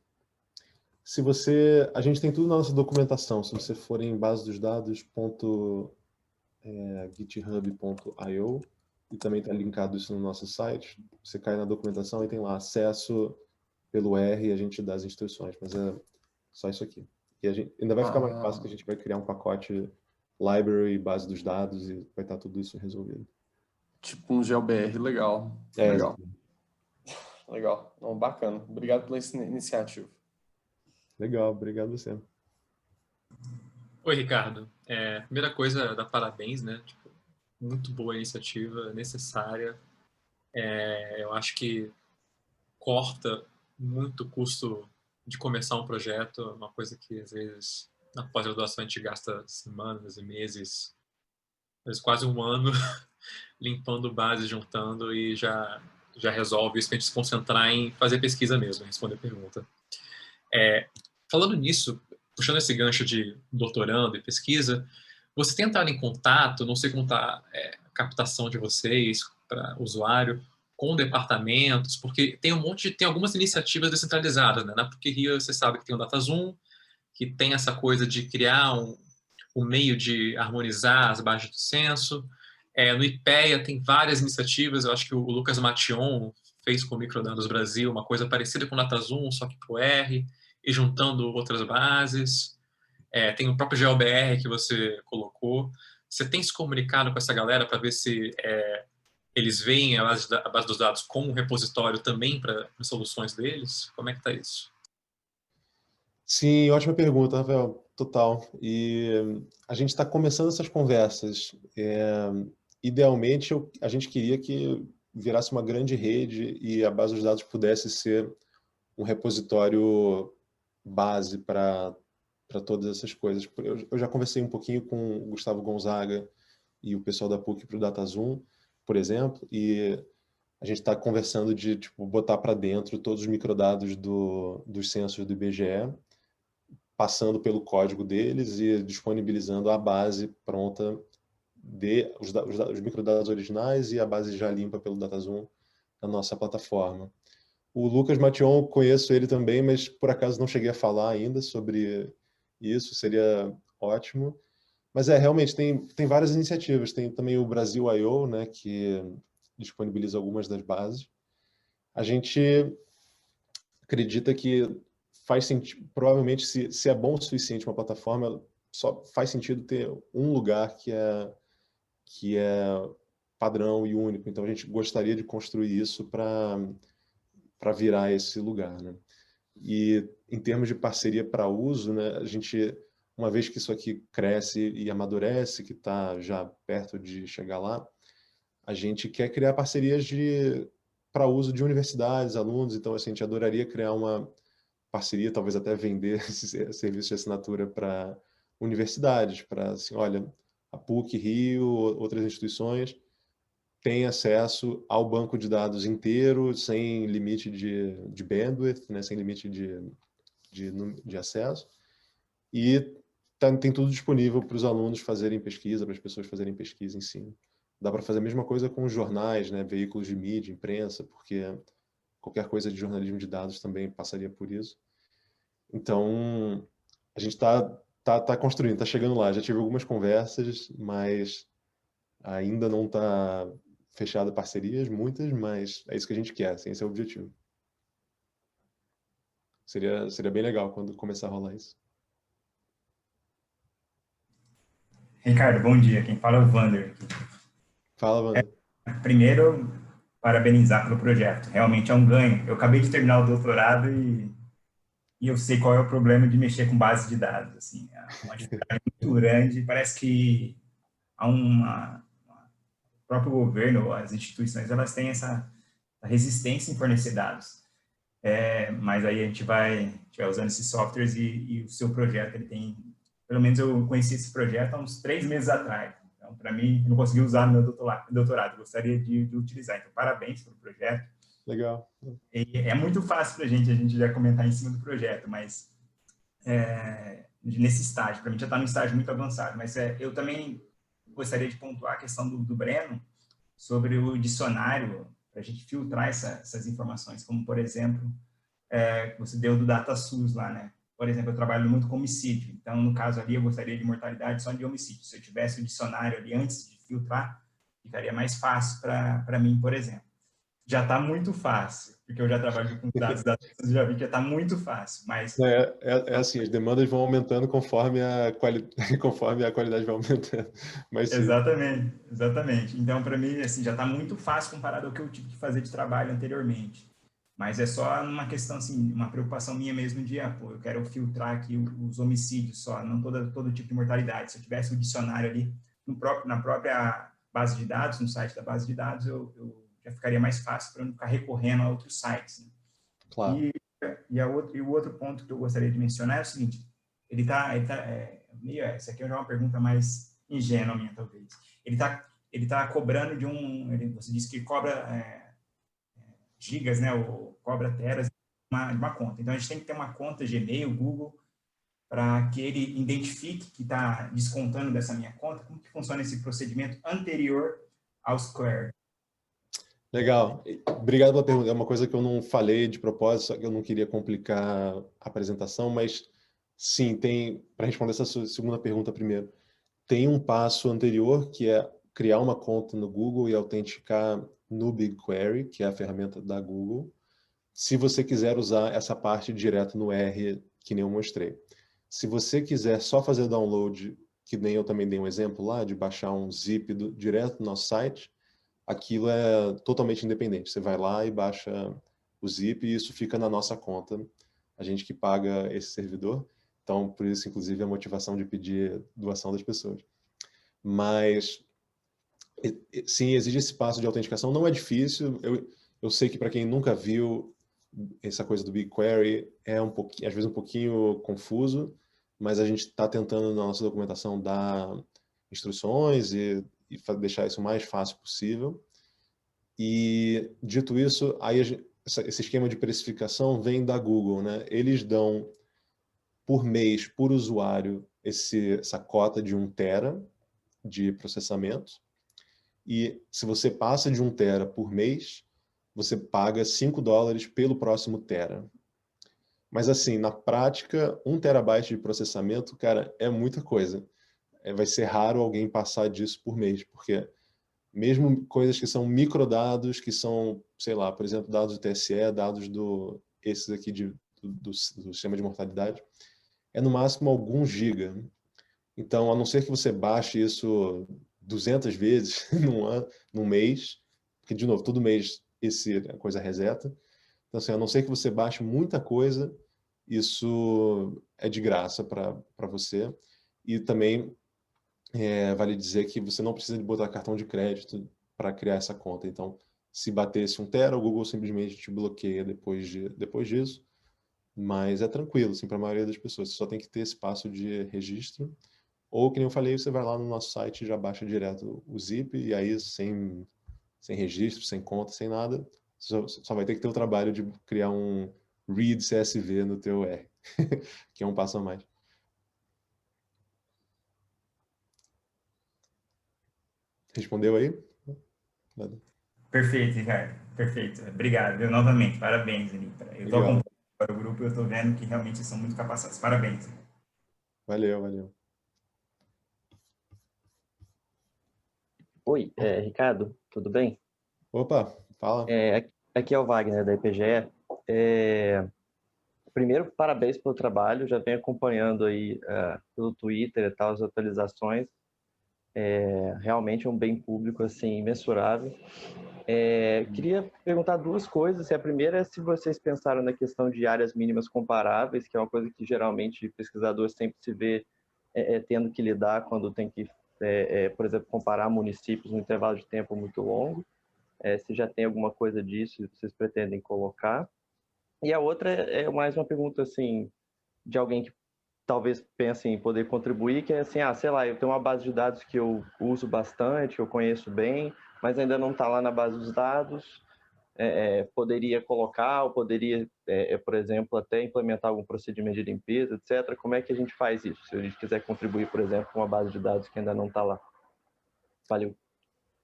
A gente tem tudo na nossa documentação. Se você for em basedosdados.github.io, e também está linkado isso no nosso site, você cai na documentação e tem lá acesso pelo R e a gente dá as instruções, mas é só isso aqui. E ainda vai ficar mais fácil que a gente vai criar um pacote library, base dos dados e vai estar tudo isso resolvido. Tipo um GeoBR, legal. Legal. Legal. Não, bacana. Obrigado pela iniciativa. Legal, obrigado a você. Oi, Ricardo. Primeira coisa, dar parabéns, né? Tipo, muito boa iniciativa, necessária. Eu acho que corta muito o custo de começar um projeto, uma coisa que às vezes na pós-graduação a gente gasta semanas e meses, às vezes quase um ano limpando base, juntando e já resolve isso para a gente se concentrar em fazer pesquisa mesmo, responder pergunta. Falando nisso, puxando esse gancho de doutorando e pesquisa, você tem entrado em contato, não sei como está a captação de vocês para usuário, com departamentos, porque tem algumas iniciativas descentralizadas, né? Na PUC-Rio você sabe que tem o DataZoom, que tem essa coisa de criar um meio de harmonizar as bases do censo. No IPEA tem várias iniciativas, eu acho que o Lucas Mation fez com o Microdados Brasil uma coisa parecida com o DataZoom, só que pro R, e juntando outras bases. Tem o próprio GeoBR que você colocou. Você tem se comunicado com essa galera para ver se eles veem a base dos dados como um repositório também para as soluções deles? Como é que está isso? Sim, ótima pergunta, Rafael. Total. E a gente está começando essas conversas. Idealmente, a gente queria que virasse uma grande rede e a base dos dados pudesse ser um repositório base para todas essas coisas. Eu já conversei um pouquinho com o Gustavo Gonzaga e o pessoal da PUC para o DataZoom, por exemplo, e a gente está conversando de botar para dentro todos os microdados dos censos do IBGE, passando pelo código deles e disponibilizando a base pronta os microdados originais e a base já limpa pelo DataZoom na nossa plataforma. O Lucas Mation, conheço ele também, mas por acaso não cheguei a falar ainda sobre isso, seria ótimo. Mas realmente tem várias iniciativas, tem também o Brasil I/O, né, que disponibiliza algumas das bases. A gente acredita que faz sentido, provavelmente se é bom o suficiente uma plataforma, só faz sentido ter um lugar que é padrão e único. Então a gente gostaria de construir isso para virar esse lugar, né? E em termos de parceria para uso, né, a gente, uma vez que isso aqui cresce e amadurece, que está já perto de chegar lá, a gente quer criar parcerias para uso de universidades, alunos. Então, assim, a gente adoraria criar uma parceria, talvez até vender esse serviço de assinatura para universidades, para, assim, olha, a PUC, Rio, outras instituições têm acesso ao banco de dados inteiro, sem limite de bandwidth, né, sem limite de acesso, e tem tudo disponível para os alunos fazerem pesquisa, para as pessoas fazerem pesquisa em cima. Dá para fazer a mesma coisa com os jornais, né, veículos de mídia, imprensa, porque qualquer coisa de jornalismo de dados também passaria por isso. Então, a gente tá construindo, está chegando lá. Já tive algumas conversas, mas ainda não está fechada parcerias, muitas, mas é isso que a gente quer, assim, esse é o objetivo. Seria bem legal quando começar a rolar isso. Ricardo, bom dia. Quem fala é o Vander. Fala, Wander. Primeiro, parabenizar pelo projeto. Realmente é um ganho. Eu acabei de terminar o doutorado e eu sei qual é o problema de mexer com base de dados. Assim, é uma dificuldade muito grande. Parece que há o próprio governo, as instituições, elas têm essa resistência em fornecer dados. Mas aí a gente vai usando esses softwares e o seu projeto, ele tem... Pelo menos eu conheci esse projeto há uns 3 meses atrás. Então, para mim, eu não consegui usar no meu doutorado. Gostaria de utilizar. Então, parabéns pelo projeto. Legal. E é muito fácil para a gente já comentar em cima do projeto, mas nesse estágio, para mim já está num estágio muito avançado, mas eu também gostaria de pontuar a questão do Breno sobre o dicionário, para a gente filtrar essas informações, como, por exemplo, você deu do DataSUS lá, né? Por exemplo, eu trabalho muito com homicídio, então, no caso ali, eu gostaria de mortalidade só de homicídio. Se eu tivesse o dicionário ali antes de filtrar, ficaria mais fácil para mim, por exemplo. Já está muito fácil, porque eu já trabalho com dados da e já vi que já está muito fácil, mas... É assim, as demandas vão aumentando conforme conforme a qualidade vai aumentando. Mas, sim. Exatamente, exatamente. Então, para mim, assim, já está muito fácil comparado ao que eu tive que fazer de trabalho anteriormente. Mas é só uma questão, assim, uma preocupação minha mesmo de, pô, eu quero filtrar aqui os homicídios só, não todo tipo de mortalidade. Se eu tivesse o dicionário ali na própria base de dados, no site da base de dados, eu já ficaria mais fácil para não ficar recorrendo a outros sites. Né? Claro. E o outro ponto que eu gostaria de mencionar é o seguinte, essa aqui é já uma pergunta mais ingênua minha, talvez. Ele tá cobrando você disse que cobra gigas, né, ou cobra teras de uma conta. Então, a gente tem que ter uma conta Gmail, Google, para que ele identifique que está descontando dessa minha conta. Como que funciona esse procedimento anterior ao Square? Legal. Obrigado pela pergunta. É uma coisa que eu não falei de propósito, só que eu não queria complicar a apresentação, mas sim, para responder essa segunda pergunta primeiro, tem um passo anterior que é criar uma conta no Google e autenticar no BigQuery, que é a ferramenta da Google, se você quiser usar essa parte direto no R, que nem eu mostrei. Se você quiser só fazer download, que nem eu também dei um exemplo lá, de baixar um zip direto no nosso site, aquilo é totalmente independente. Você vai lá e baixa o zip e isso fica na nossa conta. A gente que paga esse servidor. Então, por isso, inclusive, a motivação de pedir doação das pessoas. Mas, sim, exige esse passo de autenticação. Não é difícil. Eu sei que para quem nunca viu essa coisa do BigQuery, às vezes um pouquinho confuso, mas a gente está tentando na nossa documentação dar instruções e deixar isso o mais fácil possível. E, dito isso, aí esse esquema de precificação vem da Google, né? Eles dão por mês, por usuário, essa cota de 1 tera de processamento. E se você passa de 1 tera por mês, você paga $5 pelo próximo tera. Mas assim, na prática, 1 terabyte de processamento, cara, é muita coisa. Vai ser raro alguém passar disso por mês, porque mesmo coisas que são microdados, que são, sei lá, por exemplo, dados do TSE, dados esses aqui do sistema de mortalidade, é no máximo alguns giga. Então, a não ser que você baixe isso 200 vezes num mês, porque, de novo, todo mês a coisa reseta. Então, assim, a não ser que você baixe muita coisa, isso é de graça para você. E também vale dizer que você não precisa de botar cartão de crédito para criar essa conta. Então, se batesse 1 tera, o Google simplesmente te bloqueia depois disso. Mas é tranquilo, assim, para a maioria das pessoas. Você só tem que ter esse passo de registro. Ou, que nem eu falei, você vai lá no nosso site e já baixa direto o zip, e aí sem registro, sem conta, sem nada, só vai ter que ter o trabalho de criar um read CSV no teu R, que é um passo a mais. Respondeu aí? Nada. Perfeito, Ricardo. Perfeito. Obrigado. Eu, novamente, parabéns, ali. Eu estou acompanhando o grupo e eu estou vendo que realmente são muito capacitados. Parabéns. Valeu, valeu. Oi, Ricardo, tudo bem? Opa, fala. Aqui é o Wagner, da IPGE. Primeiro, parabéns pelo trabalho, já venho acompanhando aí pelo Twitter e tal, as atualizações. Realmente é um bem público, assim, imensurável. Queria perguntar duas coisas. A primeira é se vocês pensaram na questão de áreas mínimas comparáveis, que é uma coisa que geralmente pesquisadores sempre se vê tendo que lidar quando tem que, por exemplo, comparar municípios num intervalo de tempo muito longo. Se já tem alguma coisa disso, vocês pretendem colocar. E a outra é mais uma pergunta, assim, de alguém que talvez pense em poder contribuir, que é assim, sei lá, eu tenho uma base de dados que eu uso bastante, eu conheço bem, mas ainda não está lá na base dos dados, poderia colocar, ou poderia, por exemplo, até implementar algum procedimento de limpeza, etc. Como é que a gente faz isso, se a gente quiser contribuir, por exemplo, com uma base de dados que ainda não está lá? Valeu.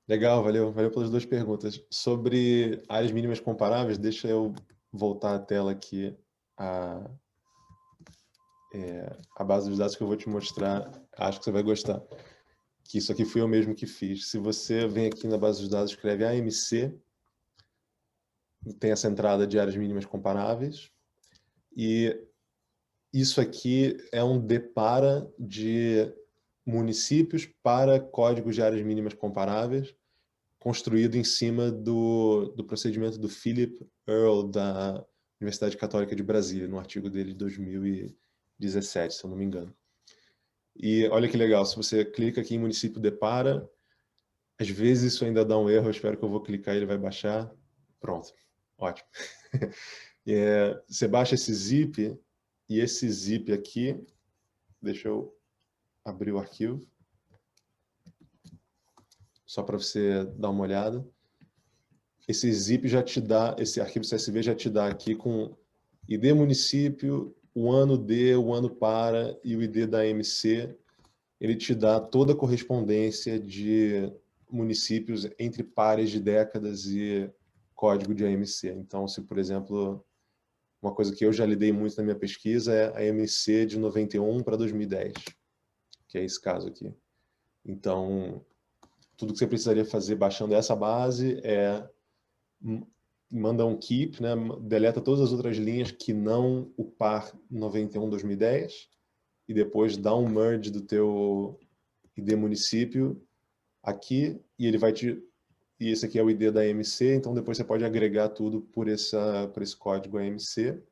Legal, valeu pelas duas perguntas. Sobre áreas mínimas comparáveis, deixa eu voltar a tela aqui, a base dos dados que eu vou te mostrar, acho que você vai gostar. Que isso aqui fui eu mesmo que fiz. Se você vem aqui na base dos dados, escreve AMC, tem essa entrada de áreas mínimas comparáveis, e isso aqui é um depara de municípios para códigos de áreas mínimas comparáveis, construído em cima do procedimento do Philip Earle, da Universidade Católica de Brasília, no artigo dele de 2017, se eu não me engano. E olha que legal, se você clica aqui em município depara, às vezes isso ainda dá um erro, eu espero que eu vou clicar e ele vai baixar. Pronto, ótimo. Você baixa esse zip, e esse zip aqui, deixa eu abrir o arquivo, só para você dar uma olhada. Esse zip já te dá, esse arquivo CSV já te dá aqui com ID município, o ano D, o ano para e o ID da AMC. Ele te dá toda a correspondência de municípios entre pares de décadas e código de AMC. Então, se, por exemplo, uma coisa que eu já lidei muito na minha pesquisa é a AMC de 91 para 2010, que é esse caso aqui. Então, tudo que você precisaria fazer baixando essa base é manda um keep, né? Deleta todas as outras linhas que não o par 91-2010 e depois dá um merge do teu ID município aqui e ele vai te... E esse aqui é o ID da AMC, então depois você pode agregar tudo por esse código AMC.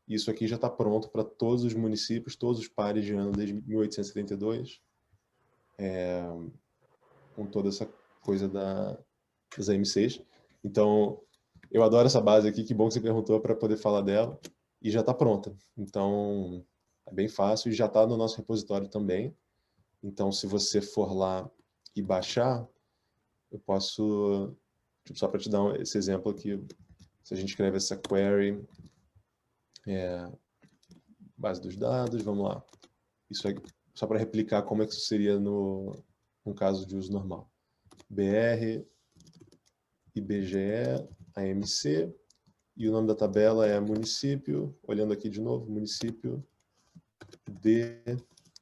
Isso aqui já está pronto para todos os municípios, todos os pares de ano desde 1872, com toda essa coisa das AMCs. Então, eu adoro essa base aqui, que bom que você perguntou para poder falar dela, e já está pronta. Então, é bem fácil e já está no nosso repositório também. Então, se você for lá e baixar, eu posso, tipo, só para te dar esse exemplo aqui, se a gente escreve essa query, base dos dados, vamos lá. Isso é só para replicar como é que isso seria no caso de uso normal. BR, IBGE, AMC, e o nome da tabela é município, olhando aqui de novo, município D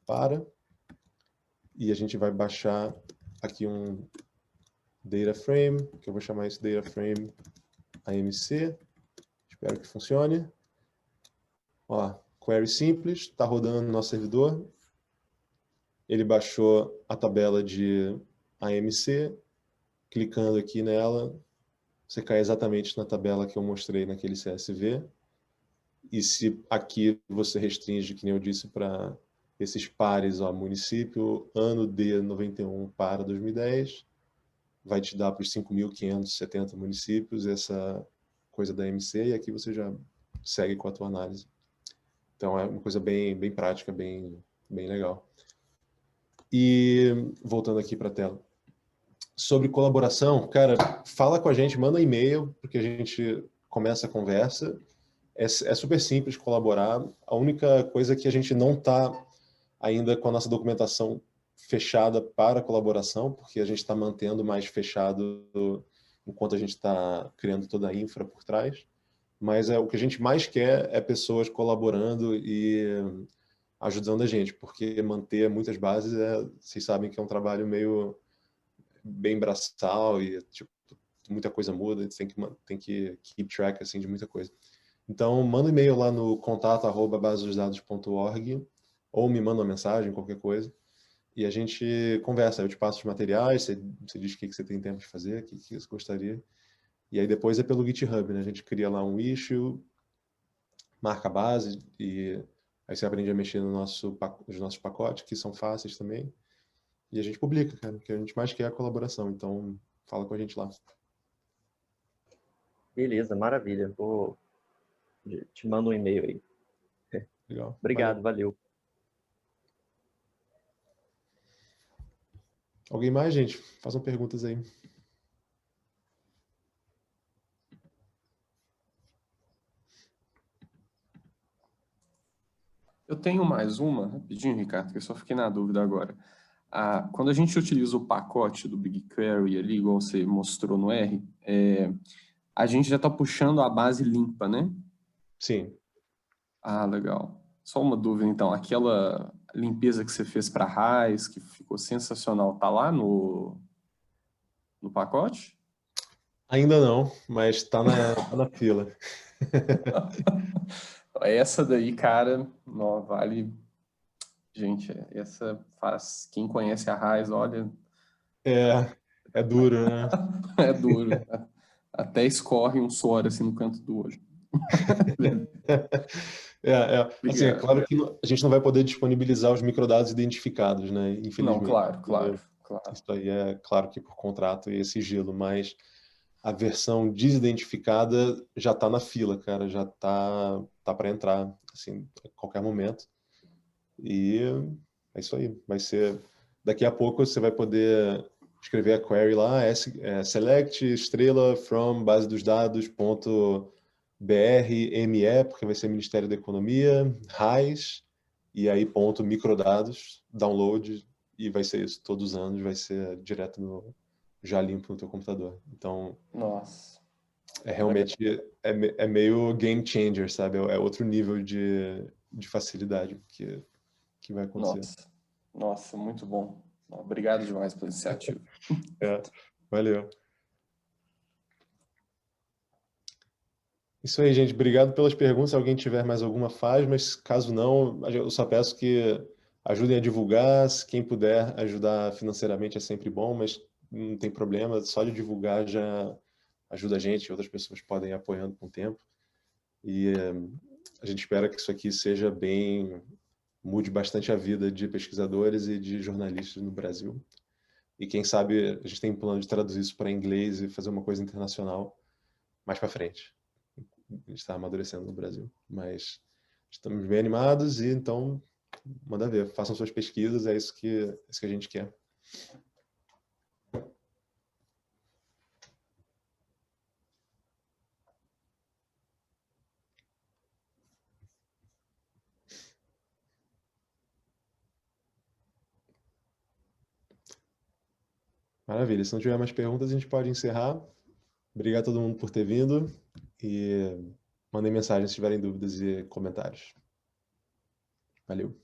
para, e a gente vai baixar aqui um data frame, que eu vou chamar esse data frame AMC, espero que funcione. Ó, query simples, está rodando no nosso servidor, ele baixou a tabela de AMC, clicando aqui nela, você cai exatamente na tabela que eu mostrei naquele CSV. E se aqui você restringe, que nem eu disse, para esses pares, ó, município, ano de 91 para 2010, vai te dar para os 5.570 municípios essa coisa da AMC, e aqui você já segue com a tua análise. Então é uma coisa bem prática, bem legal. E voltando aqui para a tela. Sobre colaboração, cara, fala com a gente, manda e-mail, porque a gente começa a conversa. É super simples colaborar. A única coisa é que a gente não está ainda com a nossa documentação fechada para colaboração, porque a gente está mantendo mais fechado enquanto a gente está criando toda a infra por trás. Mas o que a gente mais quer é pessoas colaborando e ajudando a gente, porque manter muitas bases, vocês sabem que é um trabalho meio bem braçal e tipo, muita coisa muda, tem que keep track assim, de muita coisa. Então, manda um e-mail lá no contato@basedosdados.org ou me manda uma mensagem, qualquer coisa, e a gente conversa. Eu te passo os materiais, você diz o que você tem tempo de fazer, o que você gostaria. E aí depois é pelo GitHub, né? A gente cria lá um issue, marca a base, e aí você aprende a mexer nos nossos pacotes, que são fáceis também. E a gente publica, cara, porque a gente mais quer a colaboração. Então, fala com a gente lá. Beleza, maravilha. Te mando um e-mail aí. Legal. Obrigado, valeu. Alguém mais, gente? Façam perguntas aí. Eu tenho mais uma, rapidinho, Ricardo, que eu só fiquei na dúvida agora. Quando a gente utiliza o pacote do BigQuery ali, igual você mostrou no R, a gente já está puxando a base limpa, né? Sim. Ah, legal. Só uma dúvida, então. Aquela limpeza que você fez para raiz, que ficou sensacional, tá lá no pacote? Ainda não, mas tá na fila. Essa daí, cara, não, vale... Gente, essa faz... Quem conhece a raiz, olha, É duro, né? é duro. Até escorre um suor assim no canto do olho. Assim, é Obrigado. claro que a gente não vai poder disponibilizar os microdados identificados, né? Não, Infelizmente. claro, claro. Isso aí é claro que por contrato e sigilo, mas a versão desidentificada já está na fila, cara, já tá para entrar, assim, a qualquer momento. E é isso aí. Vai ser daqui a pouco você vai poder escrever a query lá, select estrela from base dos dados ponto BRME, porque vai ser Ministério da Economia, RAIS, e aí ponto microdados, download, e vai ser isso todos os anos, vai ser direto já limpo no teu computador. Então, Nossa. realmente é meio game changer, sabe? É outro nível de facilidade que vai acontecer. Nossa, muito bom. Obrigado demais pela iniciativa. Valeu. Isso aí, gente. Obrigado pelas perguntas. Se alguém tiver mais alguma, faz, mas caso não, eu só peço que ajudem a divulgar. Se quem puder ajudar financeiramente é sempre bom, mas não tem problema. Só de divulgar já ajuda a gente. Outras pessoas podem ir apoiando com o tempo. E a gente espera que isso aqui mude bastante a vida de pesquisadores e de jornalistas no Brasil. E quem sabe a gente tem um plano de traduzir isso para inglês e fazer uma coisa internacional mais para frente. A gente está amadurecendo no Brasil, mas estamos bem animados e então manda ver, façam suas pesquisas, é isso que a gente quer. Maravilha, se não tiver mais perguntas a gente pode encerrar. Obrigado a todo mundo por ter vindo e mandem mensagens se tiverem dúvidas e comentários. Valeu.